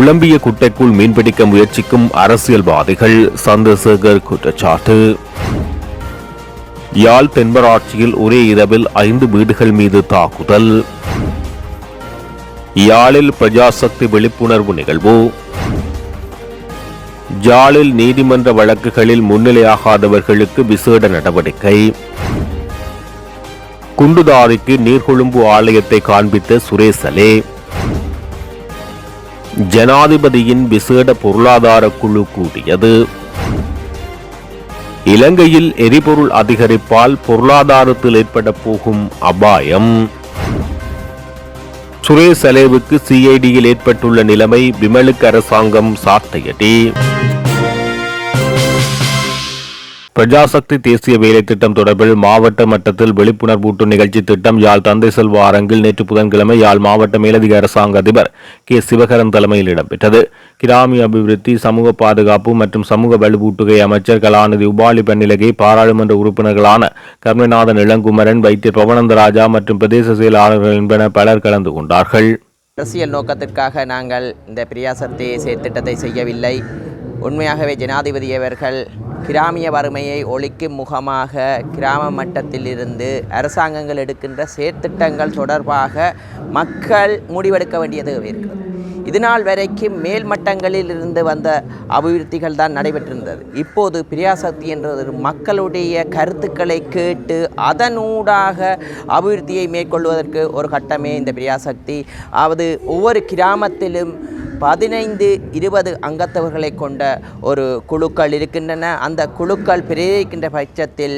குழம்பிய குட்டைக்குள் மீன்பிடிக்க முயற்சிக்கும் அரசியல்வாதிகள், சந்திரசேகர் குற்றச்சாட்டு. யாழ் தென்மராட்சியில் ஒரே இரவில் 5 வீடுகள் மீது தாக்குதல். யாழில் பிரஜாசக்தி விழிப்புணர்வு நிகழ்வு. யாழில் நீதிமன்ற வழக்குகளில் முன்னிலையாகாதவர்களுக்கு விசேட நடவடிக்கை. குண்டுதாரிக்கு நீர்கொழும்பு ஆலயத்தை காண்பித்த சுரேசலே. ஜனாதிபதியின் விசேட பொருளாதார குழு கூடியது. இலங்கையில் எரிபொருள் அதிகரிப்பால் பொருளாதாரத்தில் ஏற்பட போகும் அபாயம். சுரேசலேவுக்கு சிஐடியில் ஏற்பட்டுள்ள நிலைமை விமலுக்கு அரசாங்கம் சாட்டையடி. பிரஜாசக்தி தேசிய வேலை திட்டம் தொடர்பில் மாவட்ட மட்டத்தில் விழிப்புணர்வூட்டும் நிகழ்ச்சி திட்டம் யாழ் தந்தை செல்வ அரங்கில் நேற்று புதன்கிழமை யாழ் மாவட்ட மேலதிக அரசாங்க அதிபர் கே சிவகரன் தலைமையில் இடம்பெற்றது. கிராமிய அபிவிருத்தி, சமூக பாதுகாப்பு மற்றும் சமூக வலுவூட்டுகை அமைச்சர் கலாநிதி உபாலி பன்னிலகை, பாராளுமன்ற உறுப்பினர்களான கர்மநாதன் இளங்குமரன், வைத்தியர் பவனந்தராஜா மற்றும் பிரதேச செயலாளர்கள் என்பன பலர் கலந்து கொண்டார்கள். அரசியல் நோக்கத்திற்காக நாங்கள் இந்த பிரஜாசக்தி செயற்திட்டத்தை செய்யவில்லை. உண்மையாகவே ஜனாதிபதி அவர்கள் கிராமிய வறுமையை ஒழிக்கும் முகமாக கிராம மட்டத்திலிருந்து அரசாங்கங்கள் எடுக்கின்ற செயற்திட்டங்கள் தொடர்பாக மக்கள் முடிவெடுக்க வேண்டிய தேவை இருக்கிறது. இதுநாள் வரைக்கும் மேல் மட்டங்களில் இருந்து வந்த அபிவிருத்திகள் தான் நடைபெற்றிருந்தது. இப்போது பிரஜாசக்தி என்ற மக்களுடைய கருத்துக்களை கேட்டு அதனூடாக அபிவிருத்தியை மேற்கொள்வதற்கு ஒரு கட்டமே இந்த பிரஜாசக்தி. அதாவது ஒவ்வொரு கிராமத்திலும் 15-20 அங்கத்தவர்களை கொண்ட ஒரு குழுக்கள் இருக்கின்றன. அந்த குழுக்கள் பிரேரிக்கின்ற பட்சத்தில்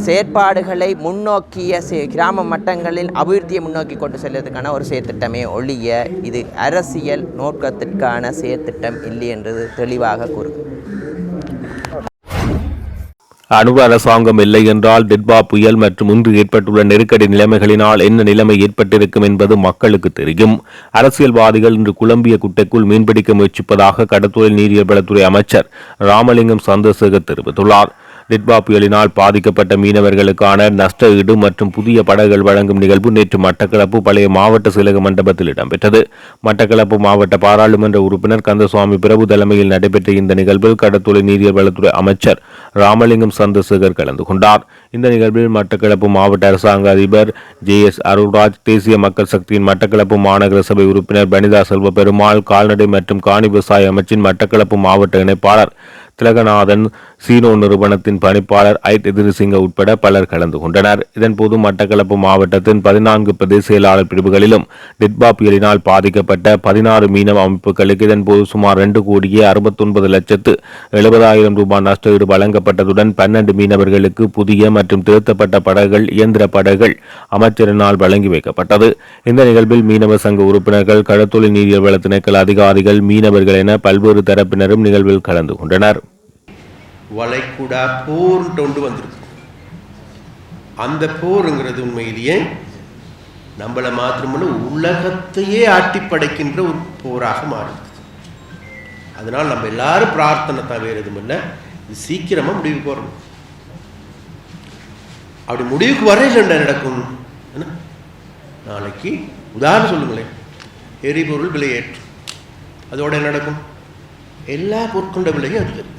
செயற்பாடுகளை முன்னோக்கிய கிராம மட்டங்களில் அபிவிருத்தியை முன்னோக்கி கொண்டு செல்வதற்கான ஒரு செயற்திட்டமே ஒழிய இது அரசியல் நோக்கத்திற்கான செயற்திட்டம் இல்லை என்றது தெளிவாக கூறுகிறது. அனுர அரசாங்கம் இல்லை என்றால் டிட்பா புயல் மற்றும் இன்று ஏற்பட்டுள்ள நெருக்கடி நிலைமைகளினால் என்ன நிலைமை ஏற்பட்டிருக்கும் என்பது மக்களுக்கு தெரியும். அரசியல்வாதிகள் இன்று குழம்பிய குட்டைக்குள் மீன்பிடிக்க முயற்சிப்பதாக கடற்தொழில் நீரியல் வளத்துறை அமைச்சர் ராமலிங்கம் சந்திரசேகர் தெரிவித்துள்ளார். டிட்பா புயலினால் பாதிக்கப்பட்ட மீனவர்களுக்கான நஷ்ட ஈடு மற்றும் புதிய படகுகள் வழங்கும் நிகழ்வு நேற்று மட்டக்களப்பு பழைய மாவட்ட செயலக மண்டபத்தில் இடம்பெற்றது. மட்டக்களப்பு மாவட்ட பாராளுமன்ற உறுப்பினர் கந்தசுவாமி பிரபு தலைமையில் நடைபெற்ற இந்த நிகழ்வில் கடற்தொழில் நீரியல் வளத்துறை அமைச்சர் ராமலிங்கம் சந்திரசேகர் கலந்து கொண்டார். இந்த நிகழ்வில் மட்டக்களப்பு மாவட்ட அரசாங்க அதிபர் JS அருள்ராஜ், தேசிய மக்கள் சக்தியின் மட்டக்களப்பு மாநகர சபை உறுப்பினர் பனிதா செல்வ பெருமாள், கால்நடை மற்றும் காணி விவசாய அமைச்சின் மட்டக்களப்பு மாவட்ட இணைப்பாளர் திலகநாதன், சீனோ நிறுவனத்தின் பணிப்பாளர் ஐட் எதிரிசிங்க உட்பட பலர் கலந்து கொண்டனர். இதன்போது மட்டக்களப்பு மாவட்டத்தின் 14 பிரதேச செயலாளர் பிரிவுகளிலும் டிட்பா புயலினால் பாதிக்கப்பட்ட 16 மீனவ அமைப்புகளுக்கு இதன்போது சுமார் 2,69,70,000 ரூபாய் நஷ்டஈடு வழங்கப்பட்டதுடன் 12 மீனவர்களுக்கு புதிய மற்றும் திருத்தப்பட்ட படகுகள், இயந்திர படகுகள் அமைச்சரினால் வழங்கி வைக்கப்பட்டது. இந்த நிகழ்வில் மீனவ சங்க உறுப்பினர்கள், கடற்தொழில் நீரியல் வள திணைக்கள அதிகாரிகள், மீனவர்கள் என பல்வேறு தரப்பினரும் நிகழ்வில் கலந்து கொண்டனர். வளைகுடா போர்ன்ட்டு ஒன்று வந்துருக்கு. அந்த போருங்கிறது உண்மையிலேயே நம்மளை மாத்திரமல்ல உலகத்தையே ஆட்டி படைக்கின்ற ஒரு போராக மாறுது. அதனால் நம்ம எல்லாரும் பிரார்த்தனை தவிர எதுவும் இல்லை, இது சீக்கிரமாக முடிவுக்கு வரணும். அப்படி முடிவுக்கு வரையில் என்ன நடக்கும்? நாளைக்கு உதாரணம் சொல்லுங்களேன், எரிபொருள் விலையேற்றம், அதோட என்ன நடக்கும்? எல்லா பொருட்களோட விலையும் அதிகரிக்கும்.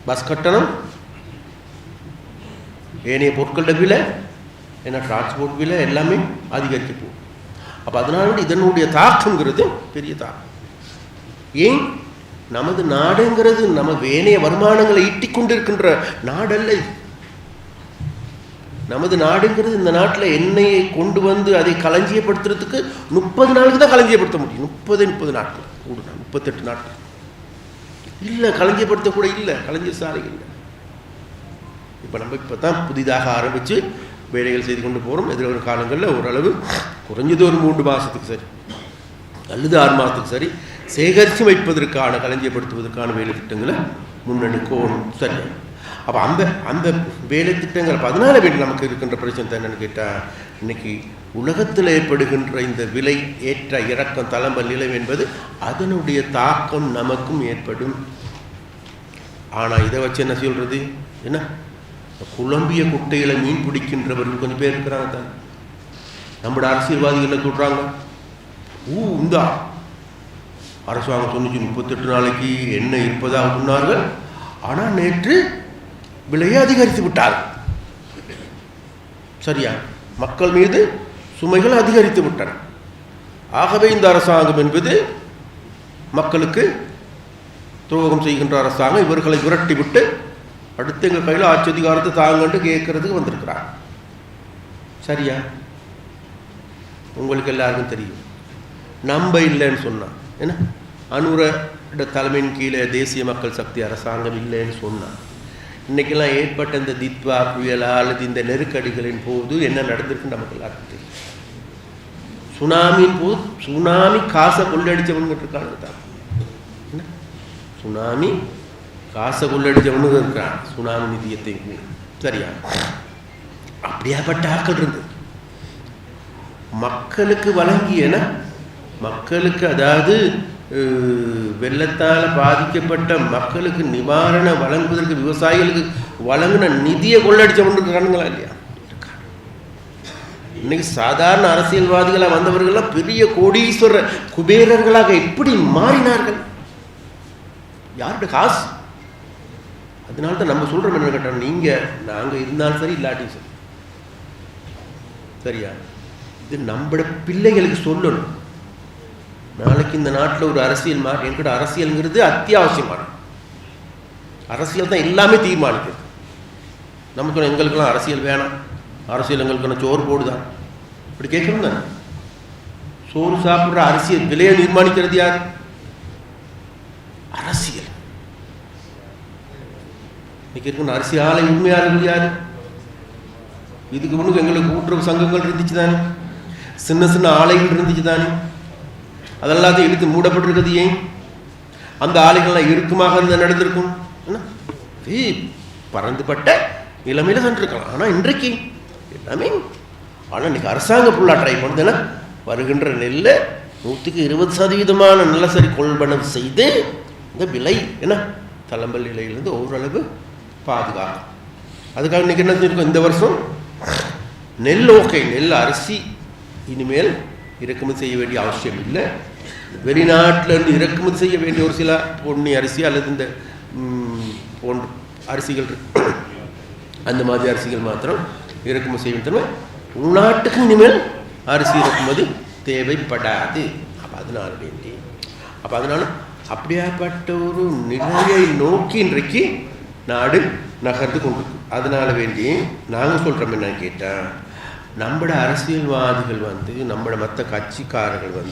பஸ் கட்டணம், ஏனைய பொருட்களோட விலை, ஏன்னா டிரான்ஸ்போர்ட் விலை எல்லாமே அதிகரிக்க போகும். அப்போ அதனால இதனுடைய தாக்கங்கிறது பெரிய தாக்கம். ஏன்? நமது நாடுங்கிறது நம்ம ஏனைய வருமானங்களை ஈட்டிக் கொண்டிருக்கின்ற நாடல்ல. நமது நாடுங்கிறது இந்த நாட்டில் எண்ணெயை கொண்டு வந்து அதை களஞ்சியப்படுத்துறதுக்கு 30 நாளுக்கு தான் களஞ்சியப்படுத்த முடியும். 30 நாட்கள் கூடுனா 38 நாட்கள் இல்லை, களஞ்சியப்படுத்தக்கூட இல்லை, களஞ்சிய சாலை இல்லை. இப்போ நம்ம இப்போ தான் புதிதாக ஆரம்பித்து வேலைகள் செய்து கொண்டு போகிறோம். எதிர்வரும் காலங்களில் ஓரளவு குறைஞ்சது ஒரு 3 மாதத்துக்கு சரி அல்லது 6 மாதத்துக்கு சரி சேகரித்து வைப்பதற்கான களஞ்சியப்படுத்துவதற்கான வேலை திட்டங்களை முன்னெடுக்கணும். சரி, அப்போ அந்த வேலை திட்டங்கள் 14 வீடு நமக்கு இருக்கின்ற பிரச்சனை என்னென்னு கேட்டால், இன்னைக்கு உலகத்தில் ஏற்படுகின்ற இந்த விலை ஏற்ற இறக்கம் தளம்பல் நிலை என்பது அதனுடைய தாக்கம் நமக்கும் ஏற்படும். ஆனால் இதை வச்சு என்ன சொல்கிறது? என்ன குழம்பிய குட்டையில் மீன் பிடிக்கின்றவர்கள் கொஞ்சம் பேர் இருக்கிறாங்க தான். நம்மளோட அரசியல்வாதிகளை சொல்கிறாங்க, இந்தா அரசாங்கம் சொன்னிச்சு 38 நாளைக்கு எண்ணெய் இருப்பதாக சொன்னார்கள். ஆனால் நேற்று விலையை அதிகரித்து விட்டார்கள். சரியா? மக்கள் மீது சுமைகள் அதிகரித்து விட்டன. ஆகவே இந்த அரசாங்கம் என்பது மக்களுக்கு துரோகம் செய்கின்ற அரசாங்கம். இவர்களை விரட்டி விட்டு அடுத்து எங்கள் கையில் ஆட்சி அதிகாரத்தை தாங்கண்டு கேட்கறதுக்கு வந்திருக்கிறார். சரியா? உங்களுக்கு எல்லாருக்கும் தெரியும். நம்ப இல்லைன்னு சொன்னான். என்ன அனுர தலைமையின் கீழே தேசிய மக்கள் சக்தி அரசாங்கம் இல்லைன்னு சொன்னான். இன்றைக்கெல்லாம் ஏற்பட்ட இந்த தித்வா புயலா அல்லது இந்த நெருக்கடிகளின் போது என்ன நடந்திருக்கு நமக்கு எல்லாருக்கும் தெரியும். சுனாமியின் போது சுனாமி காசை கொள்ளடிச்சவங்க இருக்காங்க தான். என்ன சுனாமி காசை கொள்ளடிச்சவனுக்கு இருக்கிறான், சுனாமி நிதியத்தை. சரியா? அப்படியாப்பட்ட ஆக்கள் இருந்தது. மக்களுக்கு வழங்கியன மக்களுக்கு, அதாவது வெள்ளத்தால் பாதிக்கப்பட்ட மக்களுக்கு நிவாரணம் வழங்குவதற்கு விவசாயிகளுக்கு வழங்கின நிதியை கொள்ளடிச்சவன் இருக்கானுங்களா இல்லையா? இன்னைக்கு சாதாரண அரசியல்வாதிகளாக வந்தவர்கள்லாம் பெரிய கோடீஸ்வர குபேரர்களாக எப்படி மாறினார்கள்? யாருடைய காசு? அதனால தான் நம்ம சொல்கிறோம் என்ன கேட்டோம், நீங்கள் நாங்கள் இருந்தாலும் சரி இல்லாட்டியும் சரி. சரியா? இது நம்மளோட பிள்ளைகளுக்கு சொல்லணும். நாளைக்கு இந்த நாட்டில் ஒரு அரசியல் என்கிட்ட அரசியலுங்கிறது அத்தியாவசியமான அரசியல் தான் எல்லாமே தீர்மானிக்குது. நமக்கு எங்களுக்கெல்லாம் அரசியல் வேணாம், அரசியல் எங்களுக்கு சோறு போடுதான் இப்படி கேட்கணும் தானே. சோறு சாப்பிட்ற அரசியல் விலையை நிர்மாணிக்கிறது யார்? அரசியல். இன்னைக்கு இருக்கிற அரசியல் ஆலை உண்மையாளர்கள் யாரு? இதுக்கு முன்னுக்கு எங்களுக்கு கூட்டுறவு சங்கங்கள் இருந்துச்சு தானே, சின்ன சின்ன ஆலைகள் இருந்துச்சு தானே. அதெல்லாத்தையும் இழுத்து மூடப்பட்டிருக்கிறது ஏன்? அந்த ஆலைகள்லாம் இறுக்கமாக இருந்தால் நடந்திருக்கும். என்ன பறந்துபட்ட நிலைமையில தான் இருக்கலாம். ஆனால் இன்றைக்கு எல்லாமே, ஆனால் இன்னைக்கு அரசாங்கம் ஃபுல்லாக ட்ரை பண்ணுதுன்னா வருகின்ற நெல்லை 100% நிலசரி கொள்வனவு செய்து இந்த விலை என்ன தளம்பல் நிலையிலிருந்து ஓரளவு பாதுகாக்கும். அதுக்காக இன்னைக்கு என்ன இருக்கும், இந்த வருஷம் நெல் ஓகே, நெல் அரிசி இனிமேல் இறக்குமதி செய்ய வேண்டிய அவசியம் இல்லை. வெளிநாட்டிலேருந்து இறக்குமதி செய்ய வேண்டிய ஒரு சில பொன்னி அரிசி அல்லது இந்த போன்ற அரிசிகள் அந்த மாதிரி அரிசிகள் மாத்திரம் இறக்குமதி செய்ய வேண்டும். உள்நாட்டுக்கு இனிமேல் அரிசி இறக்குமதி தேவைப்படாது. அதனால அப்படியாப்பட்ட ஒரு நிலையை நோக்கி இன்றைக்கு நாடு நகர்ந்து கொண்டிருக்கு. அதனால வேண்டி நாங்கள் சொல்கிறோம் என்னன்னு கேட்டால், நம்மளோட அரசியல்வாதிகள் நம்மளோட மற்ற கட்சிக்காரர்கள்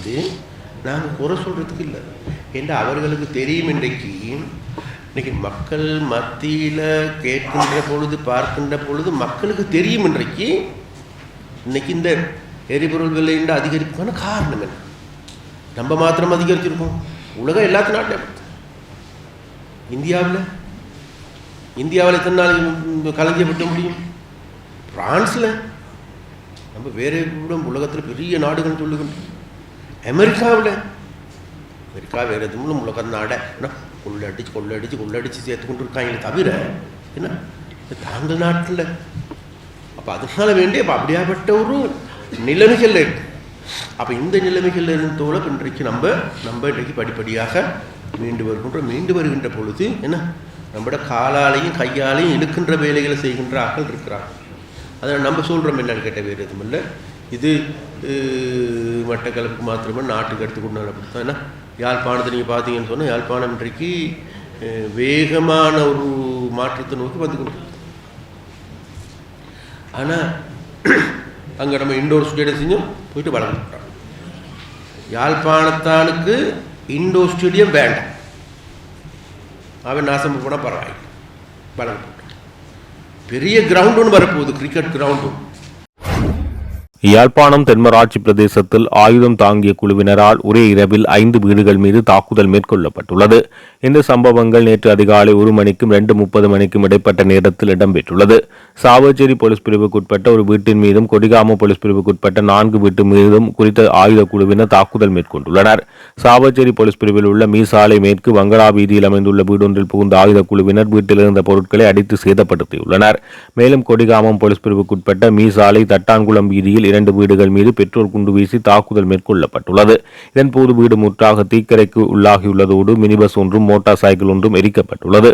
நாங்கள் குறை சொல்கிறதுக்கு இல்லை. ஏன்னா அவர்களுக்கு தெரியும் இன்னைக்கு மக்கள் மத்தியில் கேட்கின்ற பொழுது பார்க்கின்ற பொழுது மக்களுக்கு தெரியும் இன்னைக்கு இந்த எரிபொருள் விலையின் அதிகரிப்புக்கான காரணம் என்ன. நம்ம மாத்திரம் அதிகரிச்சிருக்கோம், உலகம் எல்லாத்து நாட்டிலும். இந்தியாவில் எத்தனை நாளைக்கு களஞ்சியப்பட்ட முடியும்? பிரான்ஸில் நம்ம வேற உலகத்தில் பெரிய நாடுகள் சொல்லுகின்றோம். அமெரிக்கா வேறு எதுவும் உலக நாடை கொள்ளடிச்சு சேர்த்து கொண்டு இருக்காங்களே தவிர என்ன தாங்கள் நாட்டில். அப்போ அதனால வேண்டிய அப்படியாப்பட்ட ஒரு நிலைமைகள் இருக்கு. அப்போ இந்த நிலைமைகள் இருந்தோட இன்றைக்கு நம்ம இன்றைக்கு படிப்படியாக மீண்டு வருகின்ற பொழுது என்ன நம்மளோட காலாலையும் கையாலையும் இழுக்கின்ற வேலைகளை செய்கின்ற ஆக்கள் இருக்கிறாங்க. அதனால் நம்ம சொல்கிறோம் என்னன்னு கேட்ட வேறு எதுவும் இல்லை. இது மட்டக்களப்புக்கு மாத்திரமே நாட்டுக்கு எடுத்துக்கொண்டு அப்படித்தான். ஏன்னா யாழ்ப்பாணத்தை நீங்கள் பார்த்தீங்கன்னு சொன்னால் யாழ்ப்பாணம் இன்றைக்கு வேகமான ஒரு மாற்றத்தை நோக்கி வந்து கொண்டு. ஆனால் அங்கே நம்ம இண்டோர் ஸ்டேடியம் செஞ்சோம் போயிட்டு வளர்ந்துட்டோம். யாழ்ப்பாணத்தானுக்கு இண்டோர் ஸ்டேடியம் வேண்டாம், அவன் நாசம் போனால் பரவாயில்லை, வளர்ந்து பெரிய கிரவுண்ட் ஒன்று வரப்போகுது, கிரிக்கெட் கிரவுண்டு. யாழ்ப்பாணம் தென்மராட்சி பிரதேசத்தில் ஆயுதம் தாங்கிய குழுவினரால் ஒரே இரவில் 5 வீடுகள் மீது தாக்குதல் மேற்கொள்ளப்பட்டுள்ளது. இந்த சம்பவங்கள் நேற்று அதிகாலை 1 மணிக்கும் 2:30 மணிக்கும் இடைப்பட்ட நேரத்தில் இடம்பெற்றுள்ளது. சாவச்சேரி போலீஸ் பிரிவுக்குட்பட்ட ஒரு வீட்டின் மீதும் கொடிகாம போலீஸ் பிரிவுக்குட்பட்ட 4 வீட்டு மீதும் குறித்த ஆயுத குழுவினர் தாக்குதல் மேற்கொண்டுள்ளனர். சாவச்சேரி போலீஸ் பிரிவில் உள்ள மீசாலை மேற்கு வங்களா வீதியில் அமைந்துள்ள வீடொன்றில் புகுந்த ஆயுத குழுவினர் வீட்டில் இருந்த பொருட்களை அடித்து சேதப்படுத்தியுள்ளனர். மேலும் கொடிகாமம் போலீஸ் பிரிவுக்குட்பட்ட மீசாலை தட்டான்குளம் வீதியில் 2 வீடுகள் மீது பெட்ரோல் குண்டு வீசி தாக்குதல் மேற்கொள்ளப்பட்டுள்ளது. இதன்போது வீடு முற்றாக தீக்கிரைக்கு உள்ளாகியுள்ளதோடு மினி பஸ் ஒன்றும் மோட்டார் சைக்கிள் ஒன்றும் எரிக்கப்பட்டுள்ளது.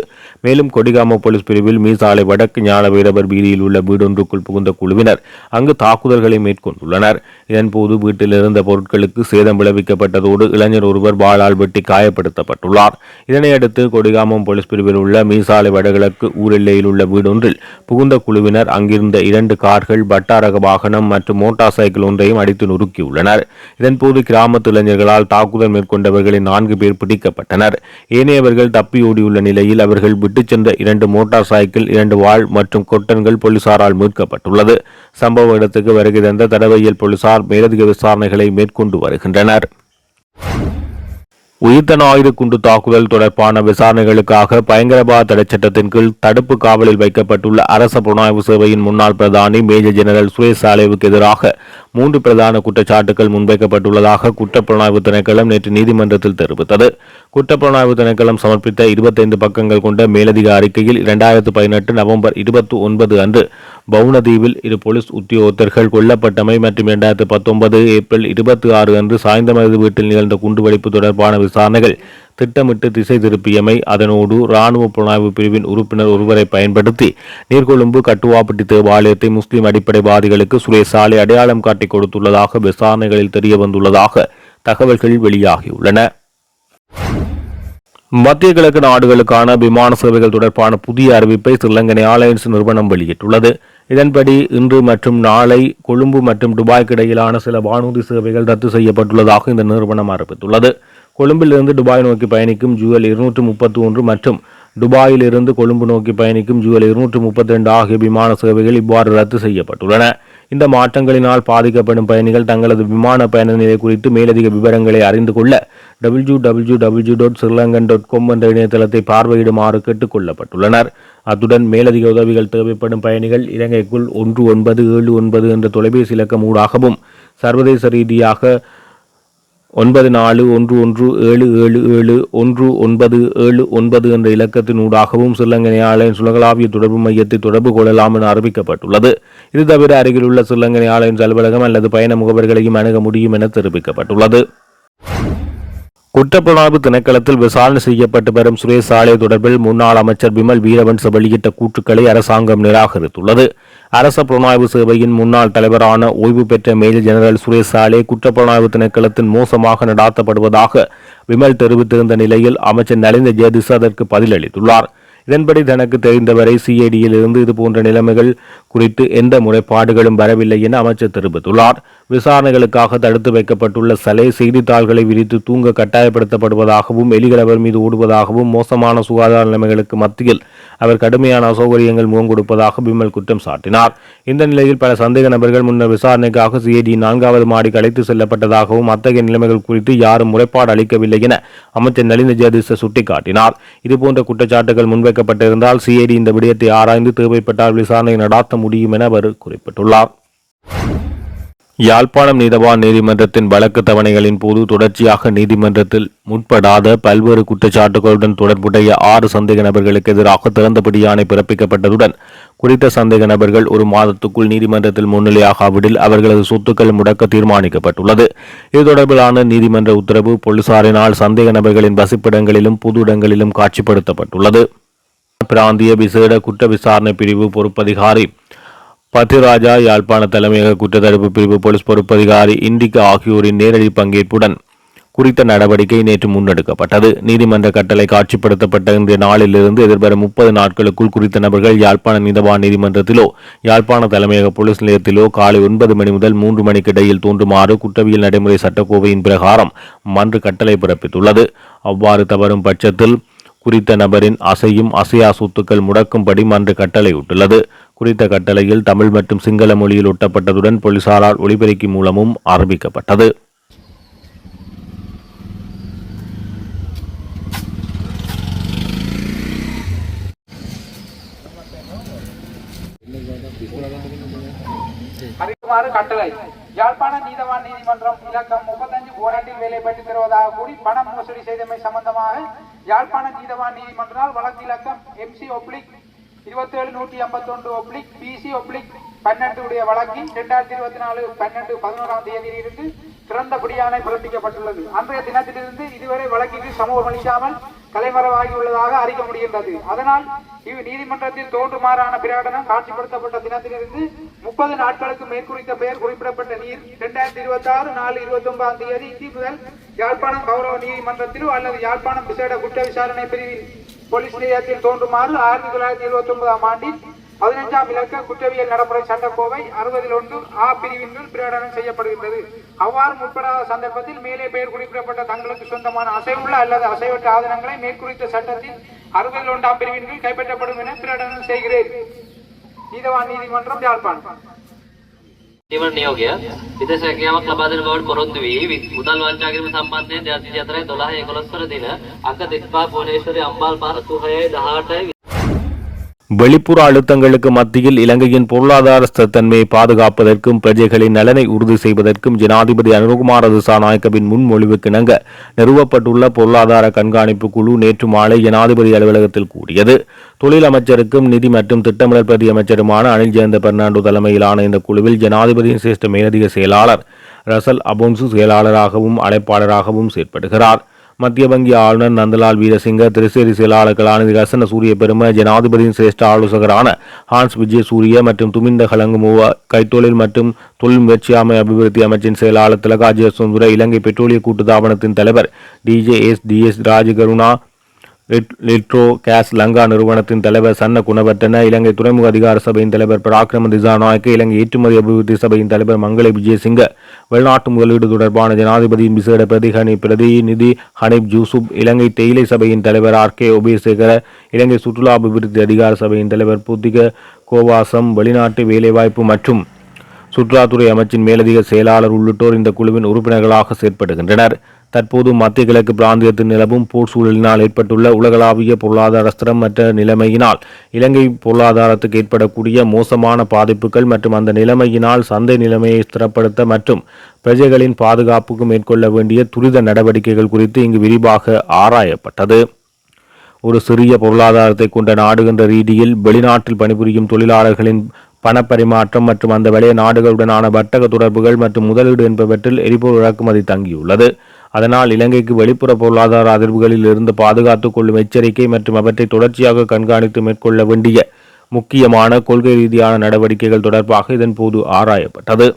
மேலும் கொடிகாம போலீஸ் பிரிவில் மீசாலை வடக்கு ஞானவீரவர் வீதியில் உள்ள வீடொன்றுக்குள் புகுந்த குழுவினர் அங்கு தாக்குதல்களை மேற்கொண்டுள்ளனர். இதன்போது வீட்டில் இருந்த பொருட்களுக்கு சேதம் விளைவிக்கப்பட்டதோடு இளைஞர் ஒருவர் வாளால் வெட்டி காயப்படுத்தப்பட்டுள்ளார். இதனையடுத்து கொடிகாமம் போலீஸ் பிரிவில் உள்ள மீசாலை வடகிழக்கு ஊரெல்லையில் உள்ள வீடொன்றில் புகுந்த குழுவினர் அங்கிருந்த 2 கார்கள், வட்டாரக வாகனம் மற்றும் மோட்டார் சைக்கிள் ஒன்றையும் அடித்து நொறுக்கியுள்ளனர். இதன்போது கிராமத்து இளைஞர்களால் தாக்குதல் மேற்கொண்டவர்களில் 4 பேர் பிடிக்கப்பட்டனர். ஏனையவர்கள் தப்பியோடியுள்ள நிலையில் அவர்கள் விட்டுச் சென்ற 2 மோட்டார் சைக்கிள், 2 வாள் மற்றும் கொட்டன்கள் போலீசாரால் மீட்கப்பட்டுள்ளது. சம்பவ இடத்துக்கு வருகை தந்த தடவையில் போலீசார் மேலதிக விசாரணைகளை மேற்கொண்டு வருகின்றனர். உயிர்த்த ஆயுத குண்டு தாக்குதல் தொடர்பான விசாரணைகளுக்காக பயங்கரவாத தடை சட்டத்தின் கீழ் தடுப்பு காவலில் வைக்கப்பட்டுள்ள அரச புலனாய்வு சேவையின் முன்னாள் பிரதானி மேஜர் ஜெனரல் சுரேஷ் சாலேவுக்கு எதிராக 3 பிரதான குற்றச்சாட்டுகள் முன்வைக்கப்பட்டுள்ளதாக குற்றப்புலனாய்வு திணைக்களம் நேற்று நீதிமன்றத்தில் தெரிவித்தது. குற்றப்புலனாய்வு திணைக்களம் சமர்ப்பித்த 25 பக்கங்கள் கொண்ட மேலதிக அறிக்கையில் 2018 நவம்பர் 29 அன்று பவுனதீவில் 2 போலீஸ் உத்தியோகத்தர்கள் கொல்லப்பட்டமை மற்றும் 2019 ஏப்ரல் 26 அன்று சாய்ந்தமருது வீட்டில் நிகழ்ந்த குண்டுவெடிப்பு தொடர்பான விசாரணைகள் திட்டமிட்டு திசை திருப்பியமை, அதனோடு இராணுவ புலனாய்வு பிரிவின் உறுப்பினர் ஒருவரை பயன்படுத்தி நீர்கொழும்பு கட்டுவாப்பட்டி தேவாலயத்தை முஸ்லிம் அடிப்படைவாதிகளுக்கு சுரேஷ் சாலே அடையாளம் காட்டி கொடுத்துள்ளதாக விசாரணைகளில் தெரிய வந்துள்ளதாக தகவல்கள் வெளியாகியுள்ளன. மத்திய கிழக்கு நாடுகளுக்கான விமான சேவைகள் தொடர்பான புதிய அறிவிப்பை ஸ்ரீலங்கன் ஏர்லைன்ஸ் நிறுவனம் வெளியிட்டுள்ளது. இதன்படி இன்று மற்றும் நாளை கொழும்பு மற்றும் துபாய்க்கு இடையிலான சில வானூர்தி சேவைகள் ரத்து செய்யப்பட்டுள்ளதாக இந்த நிறுவனம் அறிவித்துள்ளது. கொழும்பிலிருந்து துபாய் நோக்கி பயணிக்கும் ஜூஎல் 231 மற்றும் துபாயிலிருந்து கொழும்பு நோக்கி பயணிக்கும் ஜூஎல் 232 ஆகிய விமான சேவைகள் இவ்வாறு ரத்து செய்யப்பட்டுள்ளன. இந்த மாற்றங்களினால் பாதிக்கப்படும் பயணிகள் தங்களது விமான பயண நிலை குறித்து மேலதிக விவரங்களை அறிந்து கொள்ள www.srilankan.com என்ற இணையதளத்தை பார்வையிடுமாறு கேட்டுக் கொள்ளப்பட்டுள்ளனர். அத்துடன் மேலதிக உதவிகள் தேவைப்படும் பயணிகள் இலங்கைக்குள் 1979 என்ற தொலைபேசி இலக்கம் ஊடாகவும் சர்வதேச ரீதியாக 9411777197 என்ற இலக்கத்தின் ஊடாகவும் ஸ்ரீலங்கன் ஏர்லைன்ஸ் உலகளாவிய தொடர்பு மையத்தை தொடர்பு கொள்ளலாம் என அறிவிக்கப்பட்டுள்ளது. இது தவிர அருகில் உள்ள ஸ்ரீலங்கன் ஏர்லைன்ஸ் அலுவலகம் அல்லது பயண முகவர்களையும் அணுக முடியும் என தெரிவிக்கப்பட்டுள்ளது. குற்றப்புலனாய்வு திணைக்களத்தில் விசாரணை செய்யப்பட்டு வரும் சுரேஷ் சாலே தொடர்பில் முன்னாள் அமைச்சர் பிமல் வீரவன்ச வெளியிட்ட கூற்றுக்களை அரசாங்கம் நிராகரித்துள்ளது. அரச புலனாய்வு சேவையின் முன்னாள் தலைவரான ஓய்வு பெற்ற மேஜர் ஜெனரல் சுரேஷ் சாலே குற்றப்புலனாய்வு திணைக்களத்தின் மோசமாக நடாத்தப்படுவதாக விமல் தெரிவித்திருந்த நிலையில் அமைச்சர் நலிந்த ஜெயதிச அதற்கு பதிலளித்துள்ளார். இதன்படி தனக்கு தெரிந்தவரை சிஐடியில் இருந்து இதுபோன்ற நிலைமைகள் குறித்து எந்த முறைப்பாடுகளும் வரவில்லை என அமைச்சர் தெரிவித்துள்ளார். விசாரணைகளுக்காக தடுத்து வைக்கப்பட்டுள்ள சலே செய்தித்தாள்களை விரித்து தூங்க கட்டாயப்படுத்தப்படுவதாகவும், எலிகள் அவர் மீது ஓடுவதாகவும், மோசமான சுகாதார நிலைமைகளுக்கு மத்தியில் அவர் கடுமையான அசௌகரியங்கள் முகம் கொடுப்பதாக பிமல் குற்றம் சாட்டினார். இந்த நிலையில் பல சந்தேக நபர்கள் முன்னர் விசாரணைக்காக சிஐடி 4வது மாடிக்கு அழைத்து செல்லப்பட்டதாகவும், அத்தகைய நிலைமைகள் குறித்து யாரும் முறைப்பாடு அளிக்கவில்லை என அமைச்சர் நலிந்த ஜெயதிச சுட்டிக்காட்டினார். இதுபோன்ற குற்றச்சாட்டுகள் முன்வைக்கப்பட்டிருந்தால் சிஐடி இந்த விடயத்தை ஆராய்ந்து தேவைப்பட்டால் விசாரணை நடாத்த முடியும் என அவர் குறிப்பிட்டுள்ளார். யாழ்ப்பாணம் நீதவான் நீதிமன்றத்தின் வழக்கு தவணைகளின் போது தொடர்ச்சியாக நீதிமன்றத்தில் முற்படாத பல்வேறு குற்றச்சாட்டுகளுடன் தொடர்புடைய 6 சந்தேக நபர்களுக்கு எதிராக திறந்தபடியாணை பிறப்பிக்கப்பட்டதுடன் குறித்த சந்தேக நபர்கள் 1 மாதத்துக்குள் நீதிமன்றத்தில் முன்னிலையாகாவிடில் அவர்களது சொத்துக்கள் முடக்க தீர்மானிக்கப்பட்டுள்ளது. இது தொடர்பிலான நீதிமன்ற உத்தரவு போலீசாரினால் சந்தேக நபர்களின் வசிப்பிடங்களிலும் பொது இடங்களிலும் காட்சிப்படுத்தப்பட்டுள்ளது. பிராந்திய விசேட குற்ற விசாரணை பிரிவு பொறுப்பதிகாரி பத்திராஜா, யாழ்ப்பாண தலைமையக குற்றத்தடுப்பு பிரிவு போலீஸ் பொறுப்பதிகாரி இண்டிகா ஆகியோரின் நேரடி பங்கேற்புடன் குறித்த நடவடிக்கை நேற்று முன்னெடுக்கப்பட்டது. நீதிமன்ற கட்டளை காட்சிப்படுத்தப்பட்ட இன்றைய நாளிலிருந்து எதிர்வரும் 30 நாட்களுக்குள் குறித்த நபர்கள் யாழ்ப்பாண நீதவான் நீதிமன்றத்திலோ யாழ்ப்பாண தலைமையக போலீஸ் நிலையத்திலோ காலை 9 மணி முதல் 3 மணிக்கு இடையில் தோன்றுமாறு குற்றவியல் நடைமுறை சட்டக்கோவையின் பிரகாரம் மன்று கட்டளை பிறப்பித்துள்ளது. அவ்வாறு தவறும் பட்சத்தில் குறித்த நபரின் அசையும் அசையா சொத்துக்கள் முடக்கும்படி மன்று கட்டளையிட்டுள்ளது. குறித்த கட்டளையில் தமிழ் மற்றும் சிங்கள மொழியில் ஒட்டப்பட்டதுடன் போலீசாரால் ஒலிபெருக்கி மூலமும் அறிவிக்கப்பட்டது. கட்டளை யாழ்ப்பாண நீதவான் நீதிமன்றம் இலக்கம் 35 ஓரண்டில் வேலை பெற்று தருவதாக கூறி பணம் மோசடி செய்தமை சம்பந்தமாக யாழ்ப்பாண நீதவான் நீதிமன்றால் வழக்கு இலக்கம் MC/27-151/PC/18 12 வழக்கில் 2024 12/11 தேதியிலிருந்து சிறந்த பிடியாணை பிறப்பிக்கப்பட்டுள்ளது. அன்றைய தினத்திலிருந்து இதுவரை வழக்கிற்கு சமூகம் அளிக்காமல் தலைமறைவாகியுள்ளதாக அறிக்க முடிகின்றது. அதனால் இவ் நீதிமன்றத்தில் தோன்றுமாறான பிரகடனம் காட்சிப்படுத்தப்பட்ட தினத்திலிருந்து 30 நாட்களுக்கு மேற்குறித்த பெயர் குறிப்பிடப்பட்ட நீர் 2026/4/29 தேதி முதல் யாழ்ப்பாணம் கௌரவ நீதிமன்றத்திலோ அல்லது யாழ்ப்பாணம் விசேட குற்ற விசாரணை பிரிவில் போலீஸ் நிலையத்தில் தோன்றுமாறு 1979 ஆண்டில் 15ஆம் இலக்க குற்றவியல் நடைமுறை சட்டக்கோவை 61 ஆ பிரிவின் கீழ் பிரகடனம் செய்யப்படுகின்றது. அவ்வாறு முற்படாத சந்தர்ப்பத்தில் மேலே பெயர் குறிப்பிடப்பட்ட தங்களுக்கு சொந்தமான அசைவுள்ள அல்லது அசைவற்ற ஆதனங்களை மேற்குறித்த சட்டத்தின் 61ஆம் பிரிவின் கீழ் கைப்பற்றப்படும் என பிரகடனம் செய்கிறேன். நீதவான் நீதிமன்றம் யாழ்ப்பாணம். නිවන නියෝගය විදේශ රැකියාවක් ලබා දෙන බවට පොරොන්දු වී මුදල් වංචා කිරීම සම්බන්ධයෙන් 2004 12 11 දින අංක 35 භුවනේශ්වරී අම්බාල් පාර 36 வெளிப்புற அழுத்தங்களுக்கு மத்தியில் இலங்கையின் பொருளாதார ஸ்திரத்தன்மையை பாதுகாப்பதற்கும் பிரஜைகளின் நலனை உறுதி செய்வதற்கும் ஜனாதிபதி அனுரகுமார திசாநாயக்கவின் முன்மொழிவுக்கிணங்க நிறுவப்பட்டுள்ள பொருளாதார கண்காணிப்பு குழு நேற்று மாலை ஜனாதிபதி அலுவலகத்தில் கூடியது. தொழில் அமைச்சருக்கும் நிதி மற்றும் திட்டமிடல் பிரதி அமைச்சருமான அனில் ஜெயந்த பெர்னாண்டோ தலைமையிலான இந்த குழுவில் ஜனாதிபதியின் சிரேஷ்ட மேலதிக செயலாளர் ரசல் அபோன்சு செயலாளராகவும் அழைப்பாளராகவும் செயற்படுகிறார். மத்திய வங்கி ஆளுநர் நந்தலால் வீரசிங்க, திரிசேரி செயலாளர்களான ரசன சூரிய பெரும, ஜனாதிபதியின் சிரேஷ்ட ஆலோசகரான ஹான்ஸ் விஜய் சூரிய மற்றும் துமிந்த கலங்குமுவ, கைத்தொழில் மற்றும் தொழில் முயற்சியாமை அபிவிருத்தி அமைச்சின் செயலாளர் திலகாஜய சுந்தர, இலங்கை பெட்ரோலிய கூட்டுத்தாபனத்தின் தலைவர் டிஜேஎஸ் ராஜகருணா, லிட்ரோ கேஸ் லங்கா நிறுவனத்தின் தலைவர் சன்ன குணவர்த்தன, இலங்கை துறைமுக அதிகார சபையின் தலைவர் பராக்கிரம திசாநாயக்க, இலங்கை ஏற்றுமதி அபிவிருத்தி சபையின் தலைவர் மங்கள விஜயசிங்க, வெளிநாட்டு முதலீடு தொடர்பான ஜனாதிபதியின் விசேட பிரதிநிதி ஹனீப் ஜூசுப், இலங்கை தேயிலை சபையின் தலைவர் ஆர்.கே. உபயசேகர, இலங்கை சுற்றுலா அபிவிருத்தி அதிகார சபையின் தலைவர் புத்திக கோவாசம், வெளிநாட்டு வேலைவாய்ப்பு மற்றும் சுற்றுலாத்துறை அமைச்சின் மேலதிக செயலாளர் உள்ளிட்டோர் இந்த குழுவின் உறுப்பினர்களாக செயற்படுகின்றனர். தற்போது மத்திய கிழக்கு பிராந்தியத்தில் நிலவும் போர் சூழலினால் ஏற்பட்டுள்ள உலகளாவிய பொருளாதார ஸ்திரமற்ற நிலைமையினால் இலங்கை பொருளாதாரத்துக்கு ஏற்படக்கூடிய மோசமான பாதிப்புகள் மற்றும் அந்த நிலைமையினால் சந்தை நிலைமையை ஸ்திரப்படுத்த மற்றும் பிரஜைகளின் பாதுகாப்புக்கு மேற்கொள்ள வேண்டிய துரித நடவடிக்கைகள் குறித்து இங்கு விரிவாக ஆராயப்பட்டது. ஒரு சிறிய பொருளாதாரத்தை கொண்ட நாடு என்ற ரீதியில் வெளிநாட்டில் பணிபுரியும் தொழிலாளர்களின் பணப்பரிமாற்றம் மற்றும் அந்த வளைய நாடுகளுடனான வர்த்தக தொடர்புகள் மற்றும் முதலீடு என்பவற்றில் எரிபொருள் இறக்குமதி தங்கியுள்ளது. அதனால் இலங்கைக்கு வெளிப்புற பொருளாதார அதிர்வுகளில் இருந்து பாதுகாத்துக் கொள்ளும் எச்சரிக்கை மற்றும் அவற்றை தொடர்ச்சியாக கண்காணித்து மேற்கொள்ள வேண்டிய முக்கியமான கொள்கை ரீதியான நடவடிக்கைகள் தொடர்பாக இதன்போது ஆராயப்பட்டது.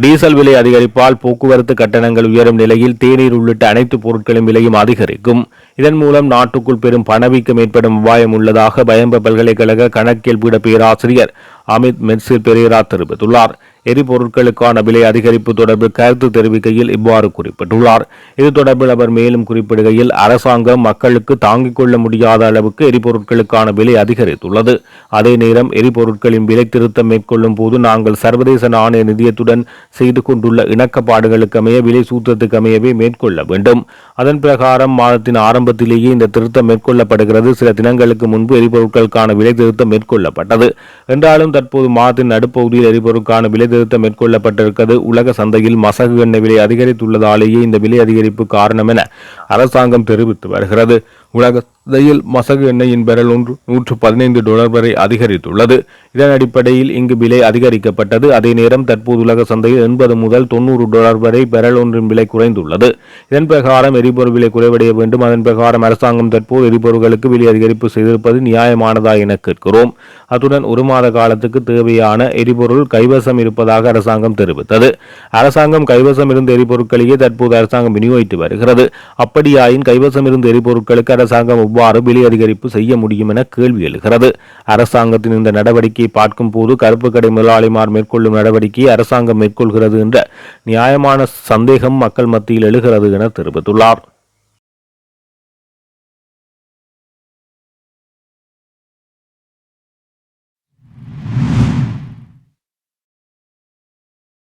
டீசல் விலை அதிகரிப்பால் போக்குவரத்து கட்டணங்கள் உயரும் நிலையில் தேநீர் உள்ளிட்ட அனைத்து பொருட்களின் விலையும் அதிகரிக்கும். இதன் மூலம் நாட்டுக்குள் பெரும் பணவீக்கம் ஏற்படும் அபாயம் உள்ளதாக பயம்ப பல்கலைக்கழக கணக்கியல் பீட பேராசிரியர் அமித் மெர்சிர் பெரேரா தெரிவித்துள்ளார். எரிபொருட்களுக்கான விலை அதிகரிப்பு தொடர்பில் கருத்து தெரிவிக்கையில் இவ்வாறு குறிப்பிட்டுள்ளார். இது தொடர்பில் அவர் மேலும் குறிப்பிடுகையில், அரசாங்கம் மக்களுக்கு தாங்கிக் கொள்ள முடியாத அளவுக்கு எரிபொருட்களுக்கான விலை அதிகரித்துள்ளது. அதே நேரம் எரிபொருட்களின் விலை திருத்தம் மேற்கொள்ளும் போது நாங்கள் சர்வதேச நாணய நிதியத்துடன் செய்து கொண்டுள்ள இணக்கப்பாடுகளுக்கு அமைய விலை சூத்திரத்துக்கு அமையவே மேற்கொள்ள வேண்டும். அதன் பிரகாரம் மாதத்தின் ஆரம்பத்திலேயே இந்த திருத்தம் மேற்கொள்ளப்படுகிறது. சில தினங்களுக்கு முன்பு எரிபொருட்களுக்கான விலை திருத்தம் மேற்கொள்ளப்பட்டது என்றாலும் தற்போது மாதத்தின் நடுப்பகுதியில் எரிபொருட்கான விலை திருத்தம் மேற்கொள்ளப்பட்டிருக்கிறது. உலக சந்தையில் மசகு எண்ணெய் விலை அதிகரித்துள்ளதாலேயே இந்த விலை அதிகரிப்பு காரணம் என அரசாங்கம் தெரிவித்து வருகிறது. உலக சந்தையில் மசகு எண்ணெயின் பெரல் $115 வரை அதிகரித்துள்ளது. இதன் அடிப்படையில் இங்கு விலை அதிகரிக்கப்பட்டது. அதே நேரம் தற்போது உலக சந்தையில் $80 முதல் $90 வரை பெரல் ஒன்றின் விலை குறைந்துள்ளது. இதன் பிரகாரம் எரிபொருள் விலை குறைவடைய வேண்டும். அதன் பிரகாரம் அரசாங்கம் தற்போது எரிபொருட்களுக்கு விலை அதிகரிப்பு செய்திருப்பது நியாயமானதா என கேட்கிறோம். அத்துடன் ஒரு மாத காலத்துக்கு தேவையான எரிபொருள் கைவசம் இருப்பதாக அரசாங்கம் தெரிவித்தது. அரசாங்கம் கைவசம் இருந்த எரிபொருட்களையே தற்போது அரசாங்கம் விநியோகித்து வருகிறது. அப்படியாயின் கைவசம் இருந்த எரிபொருட்களுக்கு அரசாங்கம் எவ்வாறு விலை அதிகரிப்பு செய்ய முடியும் என கேள்வி எழுகிறது. அரசாங்கத்தின் இந்த நடவடிக்கையை பார்க்கும் போது கருப்பு கடை முதலாளிமார் மேற்கொள்ளும் நடவடிக்கையை அரசாங்கம் மேற்கொள்கிறது என்ற நியாயமான சந்தேகம் மக்கள் மத்தியில் எழுகிறது என தெரிவித்துள்ளார்.